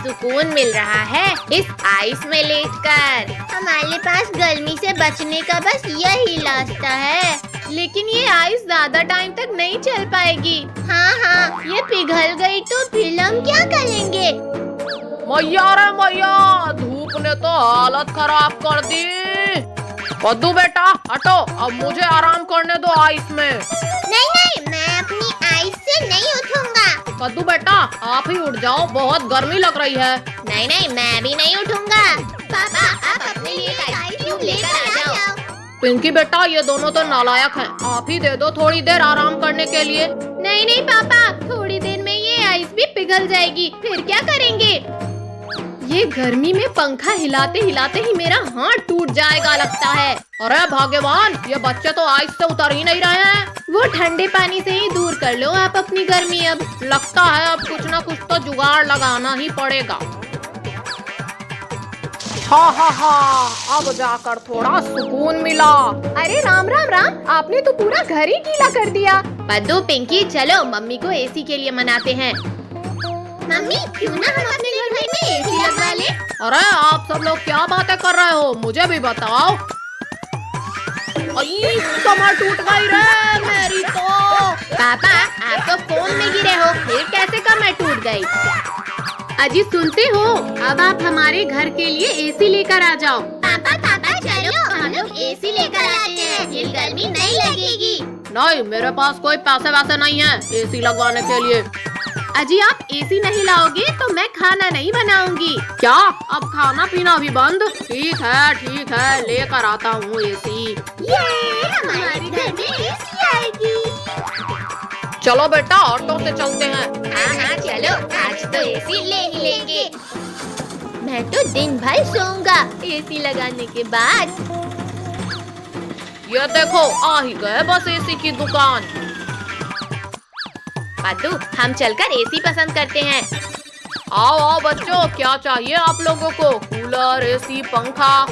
सुकून मिल रहा है इस आइस में लेटकर। हमारे पास गर्मी से बचने का बस यही रास्ता है। लेकिन ये आइस ज्यादा टाइम तक नहीं चल पाएगी। हाँ, ये पिघल गई तो फिर हम क्या करेंगे? मैया रे मैया, धूप ने तो हालत खराब कर दी। कद्दू बेटा हटो, अब मुझे आराम करने दो आइस में। नहीं, मैं अपनी आइस से नहीं उठूंगा। कद्दू बेटा आप ही उठ जाओ, बहुत गर्मी लग रही है। नहीं, मैं भी नहीं उठूंगा। पापा, आप अपने लिए आइस क्यूब लेकर आ जाओ। पिंकी बेटा ये दोनों तो नालायक हैं, आप ही दे दो थोड़ी देर आराम करने के लिए। नहीं पापा, थोड़ी देर में ये आइस भी पिघल जाएगी, फिर क्या करेंगे? ये गर्मी में पंखा हिलाते हिलाते ही मेरा हाथ टूट जाएगा लगता है। अरे भगवान, ये बच्चे तो आइस से उतर ही नहीं रहे हैं। वो ठंडे पानी से ही दूर कर लो आप अपनी गर्मी। अब लगता है अब कुछ न कुछ तो जुगाड़ लगाना ही पड़ेगा। हाँ, अब जाकर थोड़ा सुकून मिला। अरे राम, आपने तो पूरा घर ही गीला कर दिया। पद्दू, पिंकी चलो मम्मी को एसी के लिए मनाते हैं। मम्मी क्यों ना हम अपने घर में एसी लगा ले? अरे आप सब लोग क्या बातें कर रहे हो, मुझे भी बताओ। कमर टूट गई रे मेरी तो। पापा आप तो फोन में गिरे हो, फिर कैसे कमर टूट गई? अजी सुनते हो, अब आप हमारे घर के लिए एसी लेकर आ जाओ। पापा चलो हम लोग एसी लेकर आते हैं, फिर गर्मी नहीं लगेगी। नहीं, मेरे पास कोई पैसे वैसे नहीं है एसी लगवाने के लिए। अजी आप एसी नहीं लाओगे तो मैं खाना नहीं बनाऊंगी। क्या अब खाना पीना भी बंद? ठीक है लेकर आता हूँ एसी। ये हमारे घर में एसी आएगी। चलो बेटा ऑटो से चलते हैं। हाँ चलो, आज तो एसी ले ही लेंगे। मैं तो दिन भर सोऊंगा एसी लगाने के बाद। ये देखो आ ही गए बस एसी की दुकान। पादू हम चलकर एसी पसंद करते हैं। आओ बच्चों, क्या चाहिए आप लोगों को? कूलर, एसी, पंखा?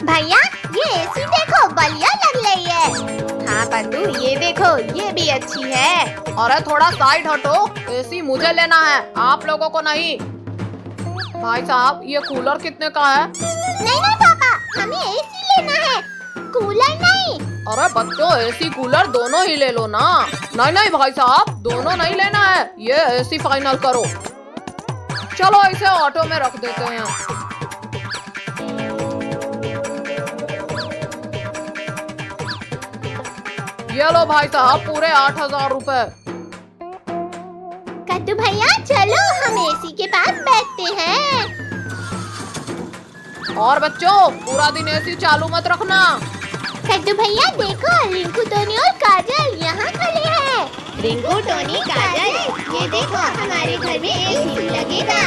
भैया ये एसी देखो, बढ़िया लग रही है। हाँ पादू ये देखो, ये भी अच्छी है। अरे थोड़ा साइड हटो, एसी मुझे लेना है, आप लोगों को नहीं। भाई साहब ये कूलर कितने का है? नहीं पापा, हमें एसी लेना है, कूलर नहीं। अरे बच्चों एसी कूलर दोनों ही ले लो ना। नहीं भाई साहब, दोनों नहीं लेना है, ये एसी फाइनल करो। चलो इसे ऑटो में रख देते हैं। ये लो भाई साहब पूरे 8,000 रुपए। कद्दू भैया चलो हम एसी के पास बैठते हैं। और बच्चों पूरा दिन एसी चालू मत रखना। कद्दू भैया देखो, रिंकू, टोनी और काजल यहाँ खड़े हैं। रिंकू, टोनी, काजल ये देखो हमारे घर में एसी लगेगा।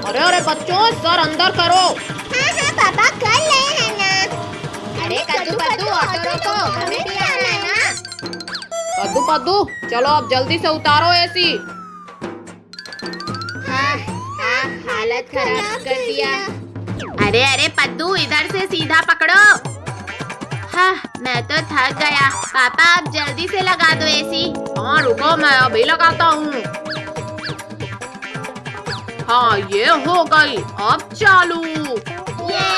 अरे बच्चों सर अंदर करो। हाँ पापा कर रहे हैं ना। अरे कद्दू ऑटो रोको, हमें भी आना है ना। कद्दू चलो अब जल्दी से उतारो एसी। हाँ, हालत खराब कर दिया। अरे पद्दू इधर से सीधा पकड़ो। हाँ, मैं तो थक गया। पापा आप जल्दी से लगा दो एसी। हाँ रुको मैं अभी लगाता हूँ। हाँ ये हो गई, अब चालू। ये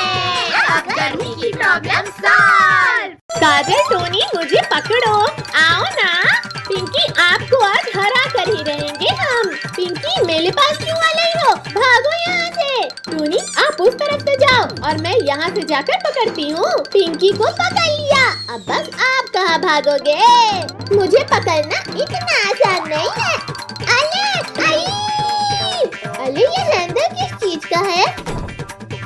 अब गर्मी की प्रॉब्लम सॉल्व। काजल, टोनी मुझे पकड़ो, आओ ना। पिंकी आपको आज हरा कर ही रहेंगे हम। पिंकी मेरे पास क्यों आ रही हो, भागो यहाँ से। टोनी आप उस तरफ से जाओ और मैं यहाँ से जाकर पकड़ती हूँ। पिंकी को पकड़ लिया, अब बस आप कहाँ भागोगे? मुझे पकड़ना इतना आसान नहीं है। अरे ये हैंडल किस चीज का है?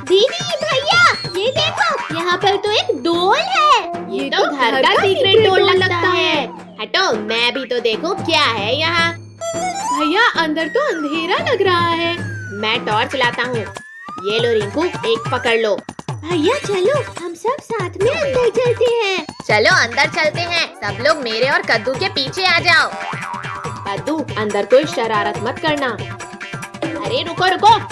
दीदी भैया ये देखो, यहाँ पर तो एक डोल है। ये तो घर का सीक्रेट डोल लगता है। हटो मैं भी तो देखूं क्या है यहाँ। भैया अंदर तो अंधेरा लग रहा है, मैं टॉर्च लाता हूँ। ये लो रिंकू, एक पकड़ लो। भैया चलो हम सब साथ में अंदर चलते हैं। चलो अंदर चलते हैं, सब लोग मेरे और कद्दू के पीछे आ जाओ। कद्दू अंदर कोई शरारत मत करना। अरे रुको,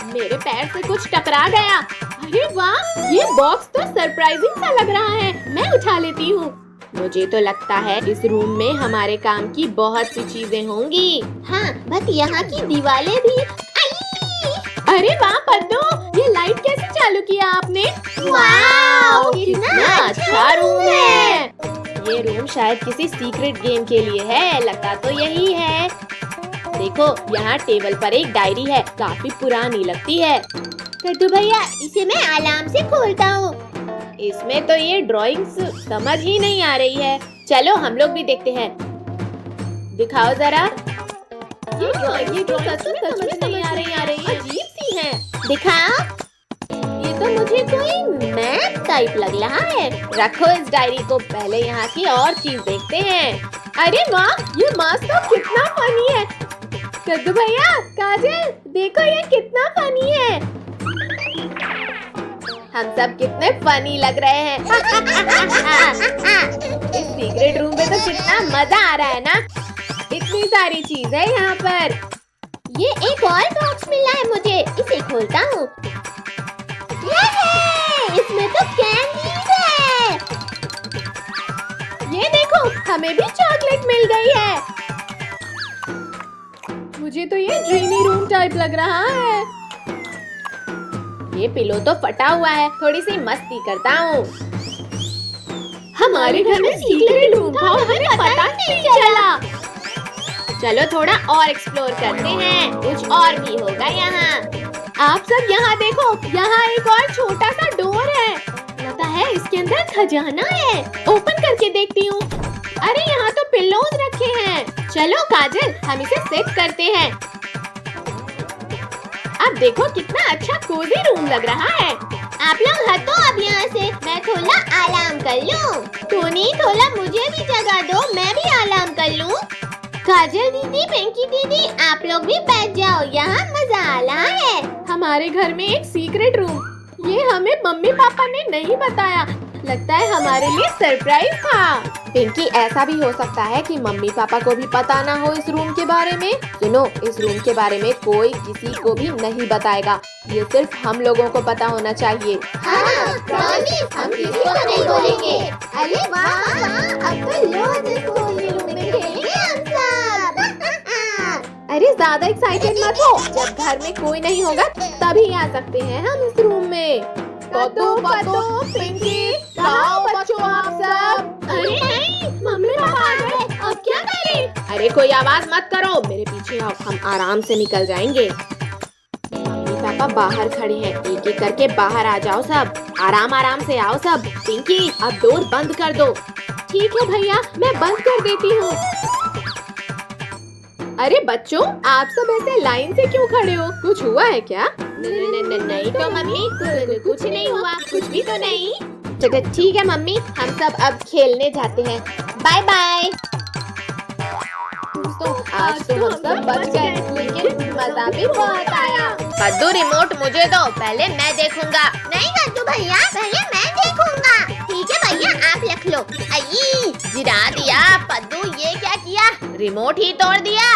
मेरे पैर से कुछ टकरा गया। अरे वाह, ये बॉक्स तो सरप्राइजिंग सा लग रहा है, मैं उठा लेती हूँ। मुझे तो लगता है इस रूम में हमारे काम की बहुत सी चीजें होंगी। हाँ, बस यहाँ की दीवारें भी अरे वाह पद्दू, ये लाइट कैसे चालू किया आपने? वाह, कितना अच्छा रूम है। ये रूम शायद किसी सीक्रेट गेम के लिए है, लगता तो यही है। देखो यहाँ टेबल पर एक डायरी है, काफी पुरानी लगती है। कद्दू भैया, इसे मैं आराम से खोलता हूँ। इसमें तो ये ड्राइंग्स समझ ही नहीं आ रही है। चलो हम लोग भी देखते हैं। दिखाओ जरा। ये ड्राइंग सच में समझ नहीं आ रही है, अजीब सी है। दिखाओ। ये तो मुझे कोई मैप टाइप लग रहा है। रखो इस डायरी को, पहले यहाँ की और चीज देखते हैं। अरे वाह, ये मास्क तो कितना फनी है। कद्दू भैया, काजल, देखो ये कितना फनी है। हम सब कितने फनी लग रहे हैं। इस सीक्रेट रूम में तो कितना मजा आ रहा है ना। इतनी सारी चीज है यहाँ पर। ये एक और बॉक्स मिला है मुझे, इसे खोलता हूँ। इसमें तो कैंडीज है। ये देखो, हमें भी चॉकलेट मिल गई है। मुझे तो ये ड्रीमी रूम टाइप लग रहा है। ये पिलो तो फटा हुआ है, थोड़ी सी मस्ती करता हूँ। हमारे घर में सीक्रेट रूम था, हमें पता नहीं चला। चलो थोड़ा और एक्सप्लोर करते हैं, कुछ और भी होगा यहाँ। आप सब यहाँ देखो, यहाँ एक और छोटा सा डोर है। लगता है इसके अंदर खजाना है। ओपन करके देखती हूँ। अरे यहाँ तो पिल्लोज रखे हैं। चलो काजल, हम इसे सेट करते हैं। अब देखो कितना अच्छा कोजी रूम लग रहा है। आप लोग हटो अब यहाँ से, मैं थोड़ा आराम कर लूँ। टोनी, थोड़ा मुझे भी जगह दो, मैं भी आराम कर लूँ। काजल दीदी, पिंकी दीदी, आप लोग भी बैठ जाओ, यहाँ मजा आ रहा है। हमारे घर में एक सीक्रेट रूम, ये हमें मम्मी पापा ने नहीं बताया। लगता है हमारे लिए सरप्राइज था। पिंकी, ऐसा भी हो सकता है कि मम्मी पापा को भी पता ना हो इस रूम के बारे में। सुनो, इस रूम के बारे में कोई किसी को भी नहीं बताएगा। ये सिर्फ हम लोगों को पता होना चाहिए। हाँ, प्रॉमिस, हम किसी को नहीं बोलेंगे। अरे वाह, अब तो रोज इस कोई रूम में खेलेंगे हम सब। अरे ज्यादा एक्साइटेड मत हो, जब घर में कोई नहीं होगा तभी आ सकते हैं हम इस रूम में। पद्दू, पिंकी, कहाँ बच्चों आप सब? अरे नहीं, मम्मी पापा आ गए, अब क्या करें? अरे कोई आवाज मत करो, मेरे पीछे आओ, हम आराम से निकल जाएंगे। मम्मी पापा बाहर खड़े हैं, एक एक करके बाहर आ जाओ सब। आराम आराम से आओ सब। पिंकी, अब डोर बंद कर दो। ठीक है भैया, मैं बंद कर देती हूँ। अरे बच्चों, आप सब ऐसे लाइन से क्यों खड़े हो? कुछ हुआ है क्या? नहीं तो मम्मी, कुछ नहीं हुआ, कुछ भी तो नहीं। चलो ठीक है मम्मी, हम सब अब खेलने जाते हैं। Bye bye. दोस्तों, आज तो हम सब बच गए, लेकिन मजा भी बहुत आया। कद्दू, रिमोट मुझे दो, पहले मैं देखूंगा। नहीं कद्दू भैया, पहले मैं देखूंगा। ठीक है भैया, आप रख लो। आई, गिरा दिया। पद्दू, ये क्या किया? रिमोट ही तोड़ दिया।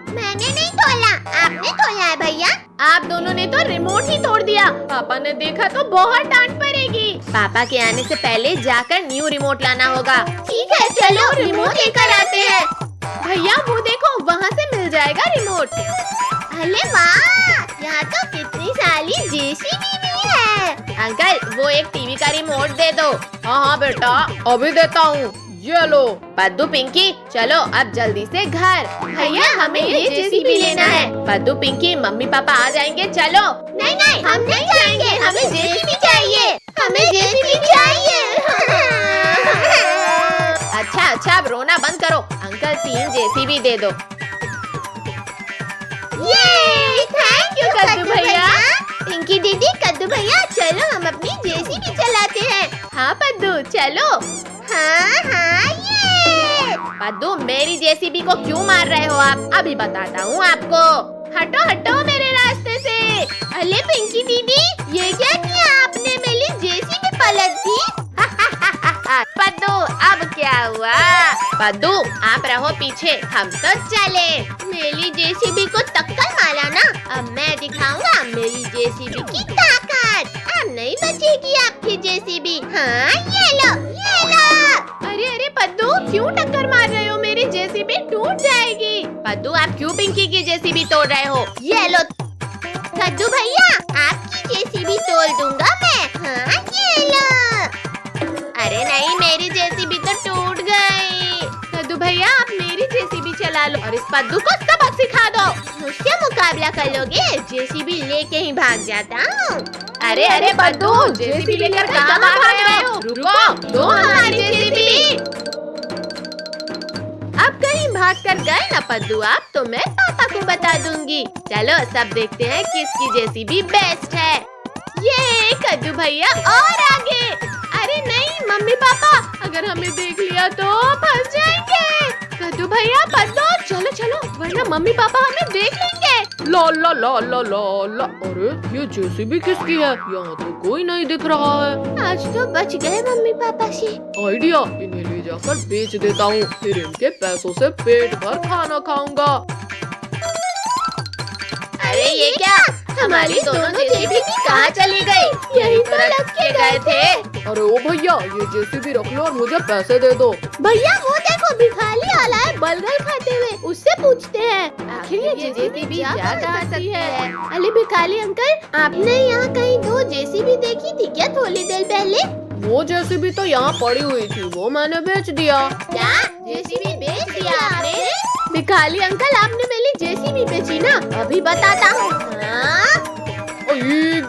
मैंने नहीं तोड़ा, आपने तोड़ा है भैया। आप दोनों ने तो रिमोट ही तोड़ दिया। पापा ने देखा तो बहुत डांट पड़ेगी। पापा के आने से पहले जाकर न्यू रिमोट लाना होगा। ठीक है, चलो रिमोट लेकर आते हैं। भैया वो देखो, वहाँ से मिल जाएगा रिमोट। अरे वाह, यहाँ तो कितनी सारी जेसीबी भी है। अंकल, वो एक टीवी का रिमोट दे दो। हाँ बेटा, अभी देता हूँ। ये लो। पद्दू, पिंकी, चलो अब जल्दी से घर। भैया, हमें ये जेसीबी लेना है। पद्दू, पिंकी, मम्मी पापा आ जाएंगे, चलो। नहीं नहीं, हम नहीं जाएंगे, हमें जेसीबी चाहिए। हमें जेसीबी चाहिए। अच्छा, अब रोना बंद करो। अंकल 3 जेसीबी दे दो। ये थैंक यू कद्दू भैया। पिंकी दीदी, कद्दू भैया, चलो हम अपनी जेसीबी चलाते हैं। हाँ पद्दू, चलो। हाँ, ये। पद्दू, मेरी जेसीबी को क्यों मार रहे हो आप? अभी बताता हूँ आपको। हटो मेरे रास्ते से। अरे पिंकी दीदी, ये क्या किया आपने? मेरी जेसीबी पलट दी। पद्दू, अब क्या हुआ? पद्दू, आप रहो पीछे, हम तो चले। मेरी जेसीबी को टक्कर मारा ना, अब मैं दिखाऊंगा मेरी जेसीबी की ताकत। अब नहीं बचेगी आपकी जेसीबी। हाँ, ये लो। अरे पद्दू, क्यों टक्कर मार रहे हो? मेरी जेसीबी टूट जाएगी। पद्दू, आप क्यों पिंकी की जेसीबी तोड़ रहे हो? ये लो। कद्दू भैया, मुकाबला कर लोगे? जेसीबी लेके ही भाग जाता हूँ। अरे अरे पद्दू, जेसीबी लेकर कहाँ भाग रहे हो? रुको, दो हमारी जेसीबी। अब कहीं भाग कर गए ना पद्दू आप, तो मैं पापा को बता दूंगी। चलो सब देखते हैं किसकी जेसीबी बेस्ट है। ये कद्दू भैया और आगे। अरे नहीं मम्मी पापा, अगर हमें देख लिया तो फंस जाएंगे। कद्दू भैया पद्दू चलो चलो, वरना मम्मी पापा हमें देख लेंगे। ला ला ला ला ला ला। अरे ये जेसीबी किसकी है? यहाँ तो कोई नहीं दिख रहा है। आज तो बच गए मम्मी पापा से। आइडिया, इन्हें ले जाकर बेच देता हूँ, फिर इनके पैसों से पेट भर खाना खाऊंगा। अरे ये क्या, हमारी दोनों जेसीबी कहाँ चली गई? यही तो रख के गए थे। अरे ओ भैया, ये जेसीबी रख लो और मुझे पैसे दे दो। भैया वो देखो भिखारी आला है बलगल खाते हुए, उससे पूछते हैं आखिर ये जेसीबी जा कहाँ सकती है। अरे भिखारी अंकल, आपने यहाँ कहीं दो जेसीबी देखी थी क्या थोड़ी देर पहले? वो जेसीबी तो यहाँ पड़ी हुई थी, वो मैंने बेच दिया। क्या जेसीबी बेच दिया आपने? भिखारी अंकल आपने मेरी जेसीबी बेची ना, अभी बताता हूँ।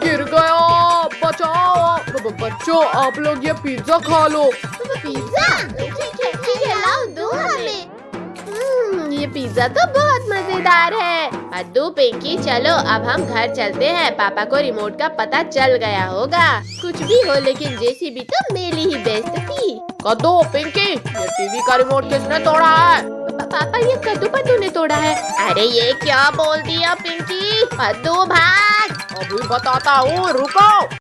गिर गया, बचाओ। बच्चों आप लोग ये पिज्जा खा लो। पिज्जा? ठीक है लाओ दो हमें। ये पिज्जा तो बहुत मजेदार है। पद्दू पिंकी चलो अब हम घर चलते हैं, पापा को रिमोट का पता चल गया होगा। कुछ भी हो लेकिन जेसीबी तो मेरी ही बेस्ट थी। कद्दू पिंकी, ये टीवी का रिमोट किसने तोड़ा है? पापा ये कद्दू पद्दू ने तोड़ा है। अरे ये क्या बोल दिया पिंकी? पद्दू भाग। अभी बताता हूँ, रुको।